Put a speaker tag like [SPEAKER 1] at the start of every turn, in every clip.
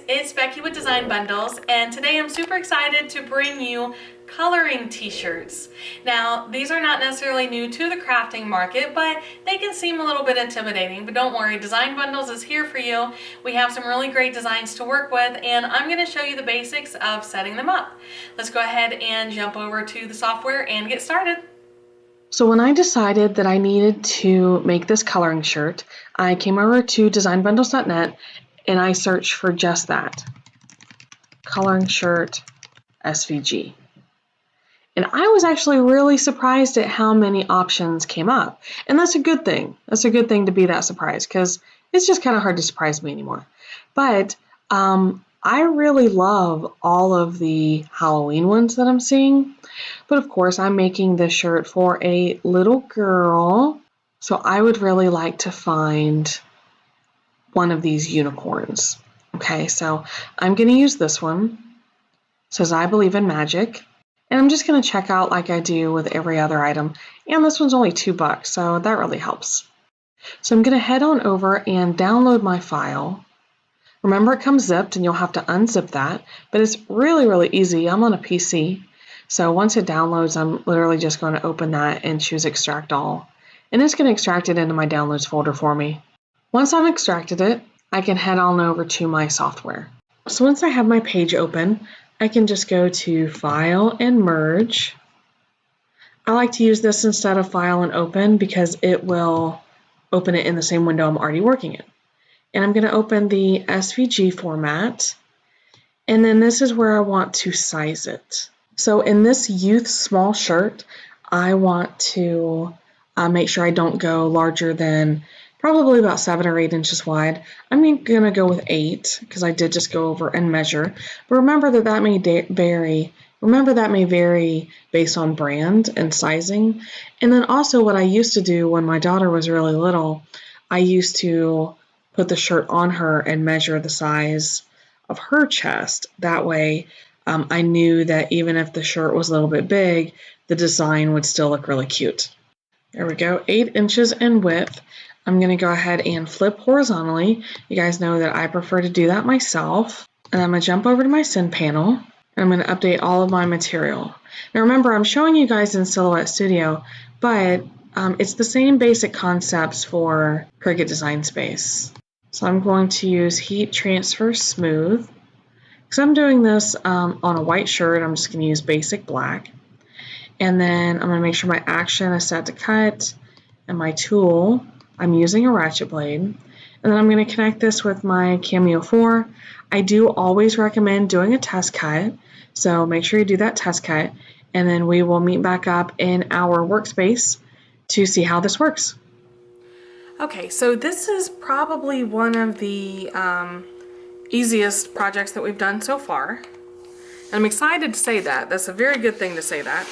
[SPEAKER 1] it's Becky with Design Bundles, and today I'm super excited to bring you coloring t-shirts. Now, these are not necessarily new to the crafting market, but they can seem a little bit intimidating, but don't worry, Design Bundles is here for you. We have some really great designs to work with, and I'm going to show you the basics of setting them up. Let's go ahead and jump over to the software and get started.
[SPEAKER 2] So when I decided that I needed to make this coloring shirt, I came over to designbundles.net and I searched for just that, coloring shirt SVG. And I was actually really surprised at how many options came up. And that's a good thing. That's a good thing to be that surprised, because it's just kind of hard to surprise me anymore. But I really love all of the Halloween ones that I'm seeing. But of course, I'm making this shirt for a little girl. So I would really like to find one of these unicorns. Okay, so I'm going to use this one. It says, I believe in magic. And I'm just going to check out like I do with every other item. And this one's only $2, so that really helps. So I'm going to head on over and download my file. Remember, it comes zipped and you'll have to unzip that, but it's really, really easy. I'm on a PC. So once it downloads, I'm literally just going to open that and choose extract all. And it's going to extract it into my downloads folder for me. Once I've extracted it, I can head on over to my software. So once I have my page open, I can just go to File and Merge. I like to use this instead of File and Open because it will open it in the same window I'm already working in. And I'm going to open the SVG format. And then this is where I want to size it. So in this youth small shirt, I want to make sure I don't go larger than probably about 7 or 8 inches wide. I'm going to go with 8 because I did just go over and measure. But remember that may vary. Remember that may vary based on brand and sizing. And then also what I used to do when my daughter was really little, I used to put the shirt on her and measure the size of her chest. That way I knew that even if the shirt was a little bit big, the design would still look really cute. There we go, 8 inches in width. I'm going to go ahead and flip horizontally. You guys know that I prefer to do that myself. And I'm going to jump over to my Send panel, and I'm going to update all of my material. Now remember, I'm showing you guys in Silhouette Studio, but it's the same basic concepts for Cricut Design Space. So I'm going to use Heat Transfer Smooth. Because I'm doing this on a white shirt, I'm just going to use basic black. And then I'm going to make sure my action is set to cut, and my tool, I'm using a ratchet blade. And then I'm going to connect this with my Cameo 4. I do always recommend doing a test cut, so make sure you do that test cut. And then we will meet back up in our workspace to see how this works.
[SPEAKER 1] Okay, so this is probably one of the easiest projects that we've done so far. And I'm excited to say that. That's a very good thing to say that.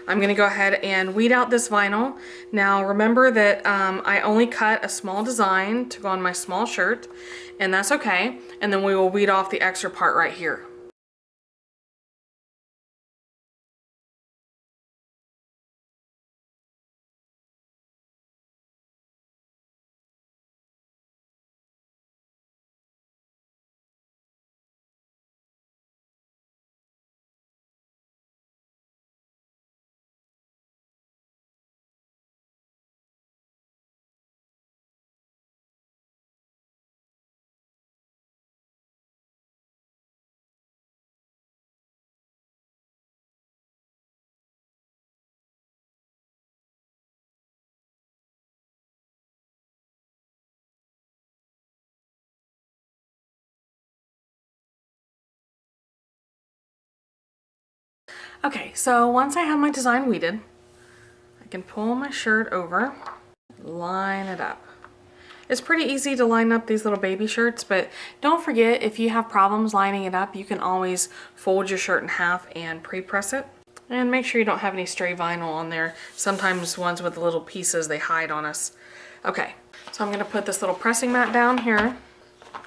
[SPEAKER 1] I'm going to go ahead and weed out this vinyl. Now remember that I only cut a small design to go on my small shirt, and that's okay. And then we will weed off the extra part right here. Okay, so once I have my design weeded, I can pull my shirt over, line it up. It's pretty easy to line up these little baby shirts, but don't forget, if you have problems lining it up, you can always fold your shirt in half and pre-press it. And make sure you don't have any stray vinyl on there. Sometimes ones with the little pieces, they hide on us. Okay, so I'm gonna put this little pressing mat down here,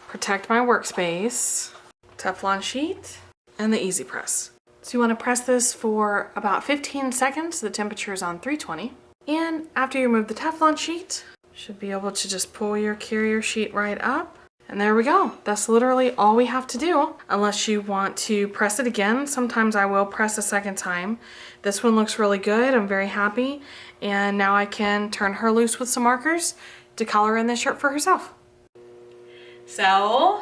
[SPEAKER 1] protect my workspace, Teflon sheet, and the easy press. So you want to press this for about 15 seconds. The temperature is on 320. And after you remove the Teflon sheet, you should be able to just pull your carrier sheet right up And there we go. That's literally all we have to do. Unless you want to press it again. Sometimes I will press a second time. This one looks really good. I'm very happy. And now I can turn her loose with some markers to color in this shirt for herself. So,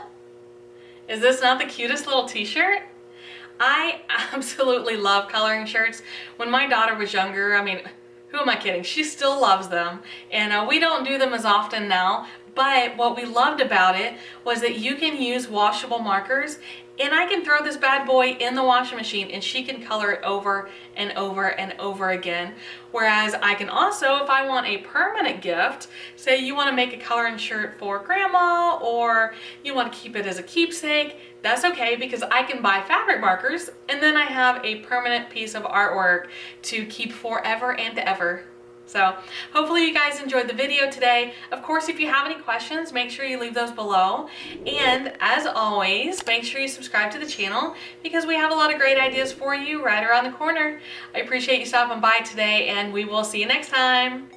[SPEAKER 1] is this not the cutest little t-shirt? I absolutely love coloring shirts. When my daughter was younger, I mean, who am I kidding? She still loves them. And we don't do them as often now, but what we loved about it was that you can use washable markers, and I can throw this bad boy in the washing machine and she can color it over and over and over again. Whereas I can also, if I want a permanent gift, say you want to make a coloring shirt for grandma or you want to keep it as a keepsake, that's okay because I can buy fabric markers and then I have a permanent piece of artwork to keep forever and ever. So hopefully you guys enjoyed the video today. Of course, if you have any questions, make sure you leave those below. And as always, make sure you subscribe to the channel because we have a lot of great ideas for you right around the corner. I appreciate you stopping by today and we will see you next time.